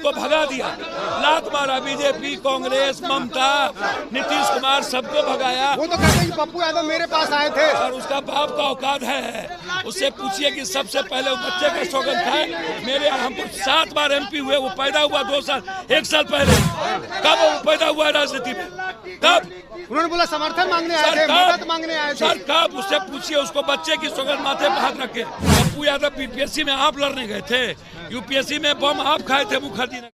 उसको भगा दिया, लात मारा। बीजेपी, कांग्रेस, ममता, नीतीश कुमार सबको भगाया। वो तो कहते हैं कि पप्पू यादव मेरे पास आए थे और उसका बाप का औकात है। उससे पूछिए कि सबसे पहले वो बच्चे का सौगंध था। मेरे हमको 7 बार MP हुए, वो पैदा हुआ 2 साल 1 साल पहले। कब वो पैदा हुआ राजनीति में? कब? उन्होंने बोला समर्थन मांगने आए थे, मदद मांगने आए थे। सर कब? उससे पूछिए, उसको बच्चे की सौगंध माथे पर हाथ रखे। पप्पू यादव UPSC में आप लड़ने गए थे, UPSC में बम आप खाए थे मुखर्जी ने।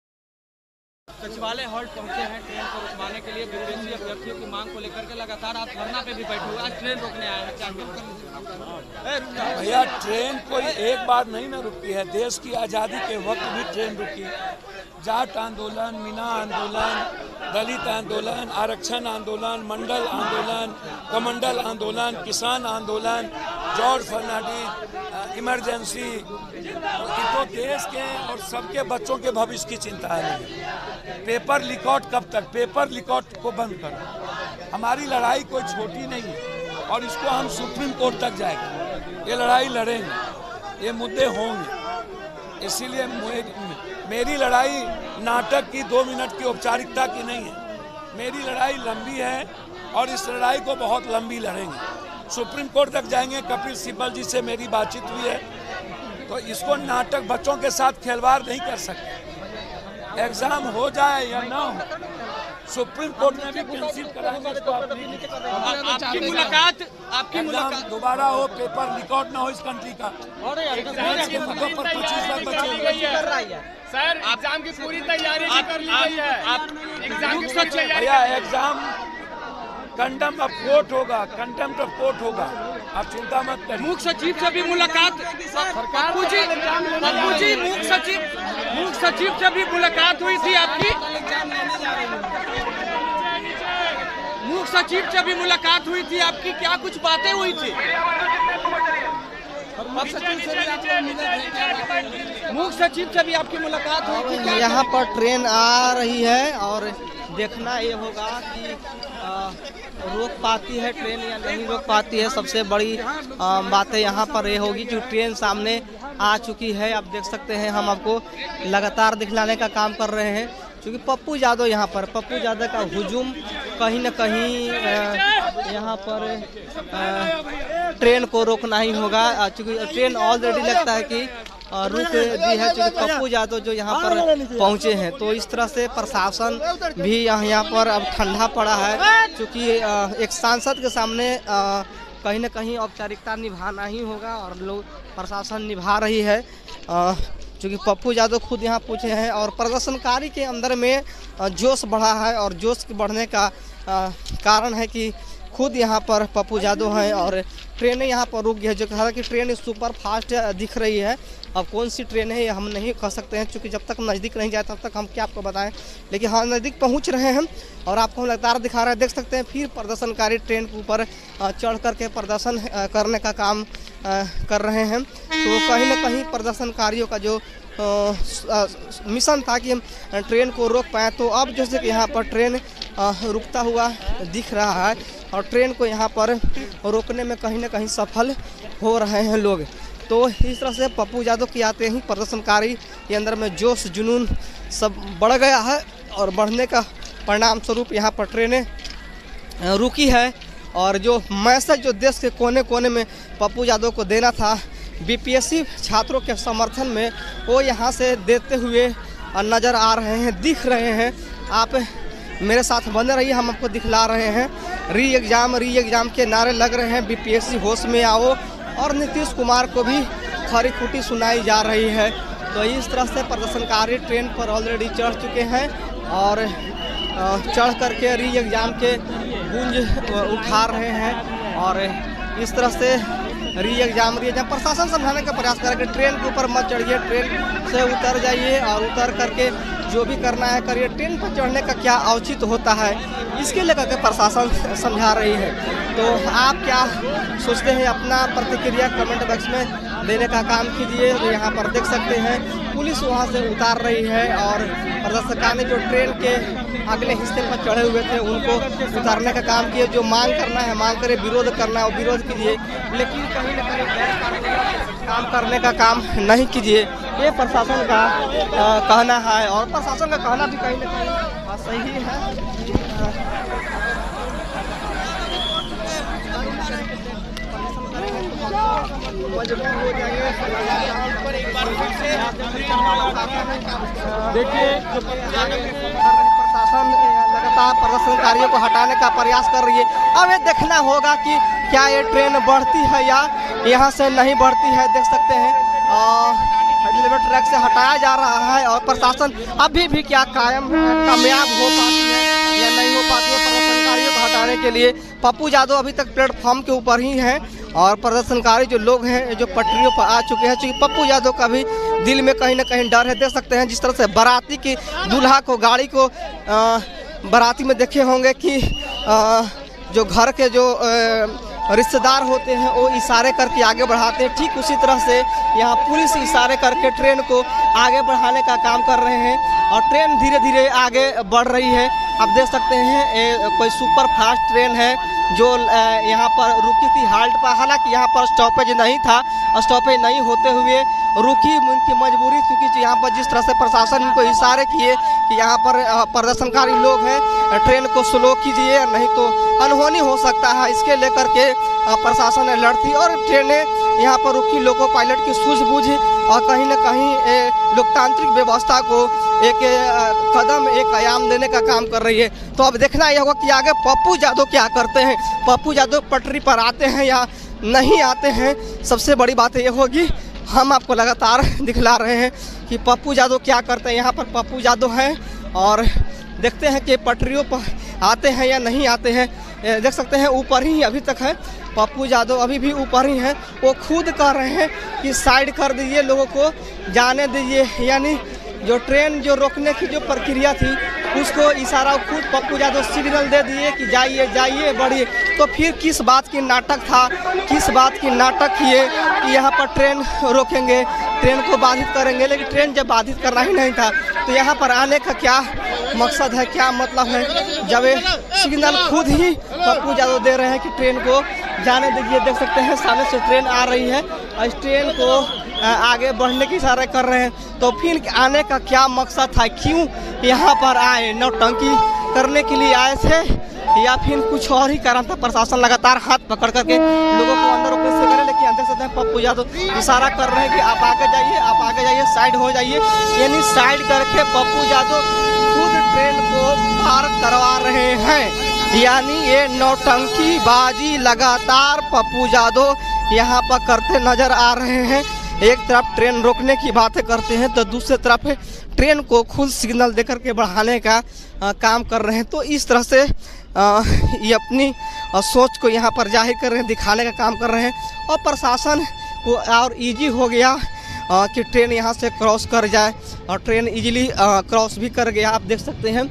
सचिवालय हॉल्ट पहुंचे हैं ट्रेन को रुकवाने के लिए। बीपीएससी अभ्यर्थियों की मांग को लेकर के लगातार आप धरना पे भी बैठे हुए, आज ट्रेन रोकने आए हैं, क्या? भैया ट्रेन कोई एक बार नहीं ना रुकती है। देश की आज़ादी के वक्त भी ट्रेन रुकी। जाट आंदोलन, मीना आंदोलन, दलित आंदोलन, आरक्षण आंदोलन, मंडल आंदोलन, कमंडल आंदोलन, किसान आंदोलन, जॉर्ज फर्नांडिस, इमरजेंसी, तो देश के और सबके बच्चों के भविष्य की चिंता है। पेपर लीकआउट कब तक? पेपर लीकआउट को बंद करो। हमारी लड़ाई कोई छोटी नहीं है और इसको हम सुप्रीम कोर्ट तक जाएंगे। ये लड़ाई लड़ेंगे, ये मुद्दे होंगे। इसीलिए मेरी लड़ाई नाटक की 2 मिनट की औपचारिकता की नहीं है। मेरी लड़ाई लंबी है और इस लड़ाई को बहुत लंबी लड़ेंगे। सुप्रीम कोर्ट तक जाएंगे। कपिल सिब्बल जी से मेरी बातचीत हुई है, तो इसको नाटक बच्चों के साथ खिलवाड़ नहीं कर सकते। एग्जाम हो जाए या ना हो, सुप्रीम कोर्ट में भी कैंसिल कराएंगे इसको। आपकी मुलाकात दोबारा हो, पेपर लीकआउट ना हो इस कंट्री का। के मुद्दों पर 25 लाख बच्चे। सर एग्जाम की पूरी तैयारी कर ली गई है। भैया एग्जाम कंटेम्प्ट ऑफ कोर्ट होगा, कंटेम्प्ट ऑफ कोर्ट होगा, आप चिंता मत करिए। मुख्य सचिव से भी मुलाकात, पप्पू जी मुख्य सचिव से भी मुलाकात हुई थी आपकी? मुख्य सचिव से भी मुलाकात हुई थी आपकी, क्या कुछ बातें हुई थी? मुख्य सचिव से भी आपकी मुलाकात हुई थी? यहाँ पर ट्रेन आ रही है और देखना ये होगा कि रोक पाती है ट्रेन या नहीं रोक पाती है। सबसे बड़ी बात है यहाँ पर ये होगी कि ट्रेन सामने आ चुकी है। आप देख सकते हैं, हम आपको लगातार दिखलाने का काम कर रहे हैं, क्योंकि पप्पू यादव यहाँ पर पप्पू यादव का हुजूम कहीं न कहीं यहाँ पर ट्रेन को रोकना ही होगा, क्योंकि ट्रेन ऑलरेडी लगता है कि रुक दी है, क्योंकि पप्पू यादव जो यहाँ पर पहुँचे हैं। तो इस तरह से प्रशासन भी यहाँ पर अब ठंडा पड़ा है, क्योंकि एक सांसद के सामने कहीं न कहीं औपचारिकता निभाना ही होगा और लोग प्रशासन निभा रही है, क्योंकि पप्पू यादव खुद यहाँ पूछे हैं। और प्रदर्शनकारी के अंदर में जोश बढ़ा है और जोश के बढ़ने का कारण है कि खुद यहाँ पर पप्पू यादव हैं और ट्रेनें यहाँ पर रुक गई है। जो कहा कि ट्रेन सुपर फास्ट दिख रही है, अब कौन सी ट्रेन है ये हम नहीं कह सकते हैं, क्योंकि जब तक नज़दीक नहीं जाए तब तक हम क्या आपको बताएं। लेकिन हाँ, नज़दीक पहुँच रहे हैं और आपको हम लगातार दिखा रहे हैं। देख सकते हैं फिर प्रदर्शनकारी ट्रेन के ऊपर चढ़ करके प्रदर्शन करने का काम कर रहे हैं। तो कहीं ना कहीं प्रदर्शनकारियों का जो मिशन था कि हम ट्रेन को रोक पाएँ, तो अब जैसे कि यहाँ पर ट्रेन रुकता हुआ दिख रहा है और ट्रेन को यहाँ पर रोकने में कहीं ना कहीं सफल हो रहे हैं लोग। तो इस तरह से पप्पू यादव के आते ही प्रदर्शनकारी के अंदर में जोश जुनून सब बढ़ गया है और बढ़ने का परिणाम स्वरूप यहाँ पर ट्रेनें रुकी है। और जो मैसेज जो देश के कोने कोने में पप्पू यादव को देना था बीपीएससी छात्रों के समर्थन में, वो यहाँ से देते हुए नज़र आ रहे हैं, दिख रहे हैं। आप मेरे साथ बने रहिए, हम आपको दिखला रहे हैं। री एग्ज़ाम के नारे लग रहे हैं, बीपीएससी होश में आओ, और नीतीश कुमार को भी खरी खुटी सुनाई जा रही है। तो इस तरह से प्रदर्शनकारी ट्रेन पर ऑलरेडी चढ़ चुके हैं और चढ़ करके री एग्ज़ाम के गूंज उठा रहे हैं। और इस तरह से री एग्ज़ाम प्रशासन समझाने का प्रयास करें कि ट्रेन के ऊपर मत चढ़िए, ट्रेन से उतर जाइए और उतर करके जो भी करना है करिए। ट्रेन पर चढ़ने का क्या औचित्य होता है, इसके लेकर के प्रशासन समझा रही है। तो आप क्या सोचते हैं, अपना प्रतिक्रिया कमेंट बॉक्स में देने का काम कीजिए। तो यहाँ पर देख सकते हैं पुलिस वहां से उतार रही है और प्रदर्शनकारी जो ट्रेन के अगले हिस्से पर चढ़े हुए थे उनको उतारने का काम किए। जो मांग करना है मांग करे, विरोध करना है वो विरोध कीजिए, लेकिन कहीं न कहीं काम करने का काम नहीं कीजिए, ये प्रशासन का कहना है। और प्रशासन का कहना भी कहीं न कहीं सही है। देखिए प्रशासन लगातार प्रदर्शनकारियों को हटाने का प्रयास कर रही है। अब ये देखना होगा कि क्या ये ट्रेन बढ़ती है या यहाँ से नहीं बढ़ती है। देख सकते हैं रेलवे ट्रैक से हटाया जा रहा है और प्रशासन अभी भी क्या कामयाब हो पाती है या नहीं हो पाती है प्रदर्शनकारियों को हटाने के लिए। पप्पू यादव अभी तक प्लेटफॉर्म के ऊपर ही हैं और प्रदर्शनकारी जो लोग हैं जो पटरियों पर आ चुके हैं। चूँकि पप्पू यादव का भी दिल में कहीं ना कहीं डर है। देख सकते हैं जिस तरह से बाराती की दूल्हा को गाड़ी को बाराती में देखे होंगे कि जो घर के जो रिश्तेदार होते हैं वो इशारे करके आगे बढ़ाते हैं, ठीक उसी तरह से यहाँ पुलिस इशारे करके ट्रेन को आगे बढ़ाने का काम कर रहे हैं और ट्रेन धीरे धीरे आगे बढ़ रही है। आप देख सकते हैं कोई सुपर फास्ट ट्रेन है जो यहाँ पर रुकी थी हाल्ट पर। हालांकि यहाँ पर स्टॉपेज नहीं था, स्टॉपेज नहीं होते हुए रुकी, उनकी मजबूरी थी कि यहाँ पर जिस तरह से प्रशासन इनको इशारे किए कि यहाँ पर प्रदर्शनकारी लोग हैं, ट्रेन को स्लो कीजिए नहीं तो अनहोनी हो सकता है। इसके लेकर के प्रशासन ने लड़ती और ट्रेनें यहाँ पर रुकी, लोको पायलट की सूझबूझ और कहीं न कहीं लोकतांत्रिक व्यवस्था को एक कदम एक आयाम देने का काम कर रही है। तो अब देखना यह होगा कि आगे पप्पू यादव क्या करते हैं। पप्पू यादव पटरी पर आते हैं या नहीं आते हैं। सबसे बड़ी बात यह होगी, हम आपको लगातार दिखला रहे हैं कि पप्पू यादव क्या करते हैं। यहाँ पर पप्पू यादव हैं और देखते हैं कि पटरियों पर आते हैं या नहीं आते हैं। देख सकते हैं ऊपर ही अभी तक है पप्पू यादव, अभी भी ऊपर ही हैं। वो खुद कह रहे हैं कि साइड कर दीजिए, लोगों को जाने दीजिए, यानी जो ट्रेन जो रोकने की जो प्रक्रिया थी उसको इशारा खुद पप्पू यादव सिग्नल दे दिए कि जाइए जाइए बढ़िए। तो फिर किस बात की नाटक था, किस बात की नाटक किए कि यहाँ पर ट्रेन रोकेंगे, ट्रेन को बाधित करेंगे। लेकिन ट्रेन जब बाधित करना ही नहीं था तो यहाँ पर आने का क्या मकसद है, क्या मतलब है, जब सिग्नल खुद ही पप्पू यादव दे रहे हैं कि ट्रेन को जाने दीजिए। देख सकते हैं सामने से ट्रेन आ रही है और इस ट्रेन को आगे बढ़ने की इशारा कर रहे हैं। तो फिर आने का क्या मकसद था, क्यों यहाँ पर आए, नौटंकी करने के लिए आए थे या फिर कुछ और ही कारण था। प्रशासन लगातार हाथ पकड़ करके लोगों को अंदर रोकने से करे, लेकिन अंदर से पप्पू यादव इशारा कर रहे हैं कि आप आगे जाइए, आप आगे जाइए, साइड हो जाइए। यानी साइड करके पप्पू यादव खुद ट्रेन को पार करवा रहे हैं। यानी ये नौटंकी बाजी लगातार पप्पू यादव यहाँ पर करते नजर आ रहे हैं। एक तरफ ट्रेन रोकने की बातें करते हैं तो दूसरी तरफ ट्रेन को खुद सिग्नल देकर के बढ़ाने का काम कर रहे हैं। तो इस तरह से ये अपनी सोच को यहाँ पर जाहिर कर रहे हैं, दिखाने का काम कर रहे हैं। और प्रशासन को और इजी हो गया कि ट्रेन यहाँ से क्रॉस कर जाए और ट्रेन इजीली क्रॉस भी कर गया। आप देख सकते हैं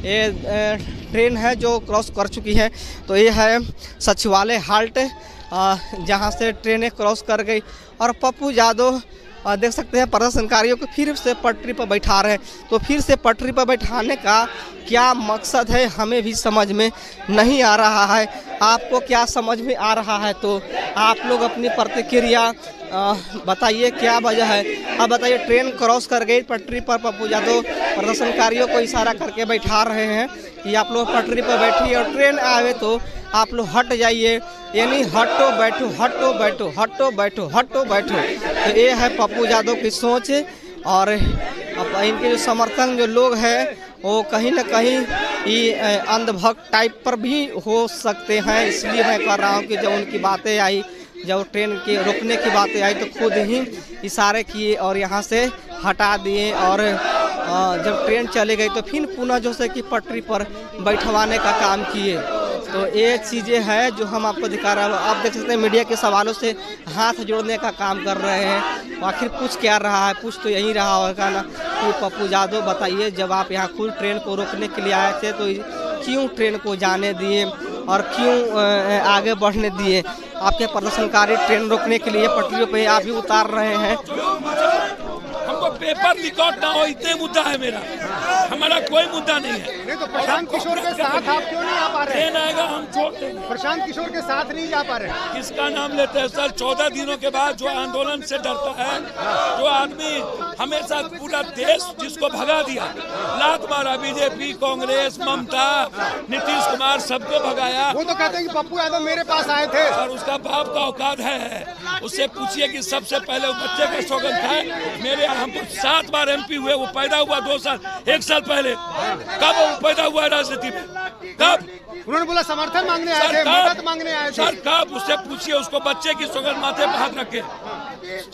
ये ट्रेन है जो क्रॉस कर चुकी है। तो ये है सचिवालय हाल्ट जहाँ से ट्रेनें क्रॉस कर गई और पप्पू यादव देख सकते हैं प्रदर्शनकारियों को फिर से पटरी पर बैठा रहे हैं। तो फिर से पटरी पर बैठाने का क्या मकसद है हमें भी समझ में नहीं आ रहा है। आपको क्या समझ में आ रहा है तो आप लोग अपनी प्रतिक्रिया बताइए, क्या वजह है। अब बताइए, ट्रेन क्रॉस कर गई पटरी पर, पप्पू यादव प्रदर्शनकारियों को इशारा करके बैठा रहे हैं कि आप लोग पटरी पर बैठिए और ट्रेन आवे तो आप लोग हट जाइए, यानी हटो बैठो, हटो बैठो, हटो बैठो, हटो बैठो। तो ये है पप्पू यादव की सोच। और इनके जो समर्थन जो लोग हैं वो कहीं ना कहीं ये अंधभक्त टाइप पर भी हो सकते हैं। इसलिए मैं कह रहा हूँ कि जब उनकी बातें आई, जब ट्रेन के रोकने की बातें आई तो खुद ही इशारे किए और यहाँ से हटा दिए। और जब ट्रेन चले गई तो फिर पुनः जो से कि पटरी पर बैठवाने का काम किए। तो ये चीज़ें हैं जो हम आपको दिखा रहे हैं। आप देख सकते हैं मीडिया के सवालों से हाथ जोड़ने का काम कर रहे हैं। आखिर पूछ क्या रहा है, पूछ तो यही रहा होगा ना कि पप्पू यादव बताइए, जब आप यहाँ खुद ट्रेन को रोकने के लिए आए थे तो क्यों ट्रेन को जाने दिए और क्यों आगे बढ़ने दिए। आपके प्रदर्शनकारी ट्रेन रोकने के लिए पटरियों पर आप भी उतार रहे हैं। पेपर रिकॉर्ड ना हो, इतने मुद्दा है मेरा, हमारा कोई मुद्दा नहीं है। नहीं तो प्रशांत किशोर के साथ आप क्यों नहीं आ पा रहे? ट्रेन आएगा हम छोड़ देंगे। प्रशांत किशोर के साथ नहीं जा पा रहे? किसका नाम लेते हैं सर? 14 दिनों के बाद जो आंदोलन से डरता है, जो आदमी हमेशा पूरा देश जिसको भगा दिया, लात मारा, बीजेपी, कांग्रेस, ममता, नीतीश कुमार, सबको भगाया। वो तो कहते हैं कि पप्पू यादव मेरे पास आए थे। और उसका बाप का औकात है, उससे पूछिए कि सबसे पहले वो बच्चे का स्लोगन था। मेरे यहाँ हमको 7 बार MP हुए, वो पैदा हुआ 2 साल 1 साल पहले। कब वो पैदा हुआ राजनीति में? कब? उन्होंने बोला समर्थन मांगने आए थे, मदद मांगने आए थे। सर कब? उससे पूछिए, उसको बच्चे की स्लोगन माथे पर हाथ रखे।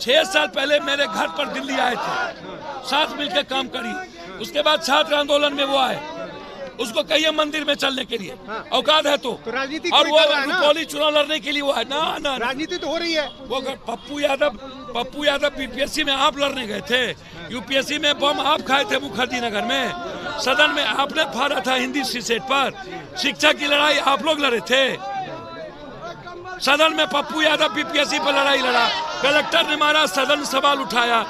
6 साल पहले मेरे घर पर दिल्ली आए थे, साथ मिलकर काम करी। उसके बाद छात्र आंदोलन में वो आए, उसको कहिए मंदिर में चलने के लिए औकात है तो राजनीति और वो कर रहा है ना? रुपौली चुनाव लड़ने के लिए वो है ना राजनीति तो हो रही है। वो पप्पू यादव बीपीएससी में आप लड़ने गए थे, यूपीएससी में बम आप खाए थे मुखर्जी नगर में, सदन में आपने फाड़ा था हिंदी सीसेट पर, शिक्षा की लड़ाई आप लोग लड़े थे सदन में। पप्पू यादव बीपीएससी पर लड़ाई लड़ा, कलेक्टर ने मारा, सदन सवाल उठाया।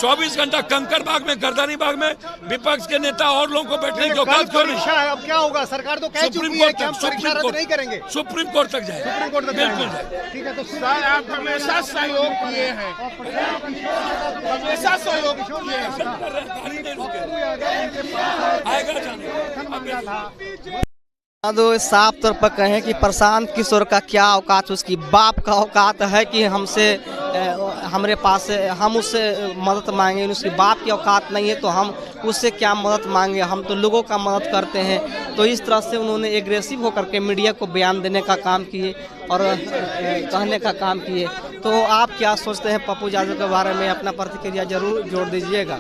24 घंटा कंकर बाग में, गर्दनी बाग में विपक्ष के नेता और लोगों को बैठने की औकात क्यों नहीं? अब क्या होगा? सरकार तो कह चुकी है कि हम परीक्षा रद्द नहीं करेंगे। सुप्रीम कोर्ट तक जाए, सुप्रीम कोर्ट तक बिल्कुल जाएंगे। जाए। ठीक है, तो सर आप हमेशा सहयोग किए हैं, हमेशा सहयोग किए हैं। गाड़ी नहीं रुके, आएगा जाने। तो साफ तौर पर कहें कि प्रशांत किशोर का क्या औकात, उसकी बाप का औकात है कि हमारे पास हम उससे मदद मांगे। उसकी बाप की औकात नहीं है तो हम उससे क्या मदद मांगे? हम तो लोगों का मदद करते हैं। तो इस तरह से उन्होंने एग्रेसिव होकर के मीडिया को बयान देने का काम किए और कहने का काम किए। तो आप क्या सोचते हैं पप्पू यादव के बारे में? अपना प्रतिक्रिया जरूर जोड़ दीजिएगा।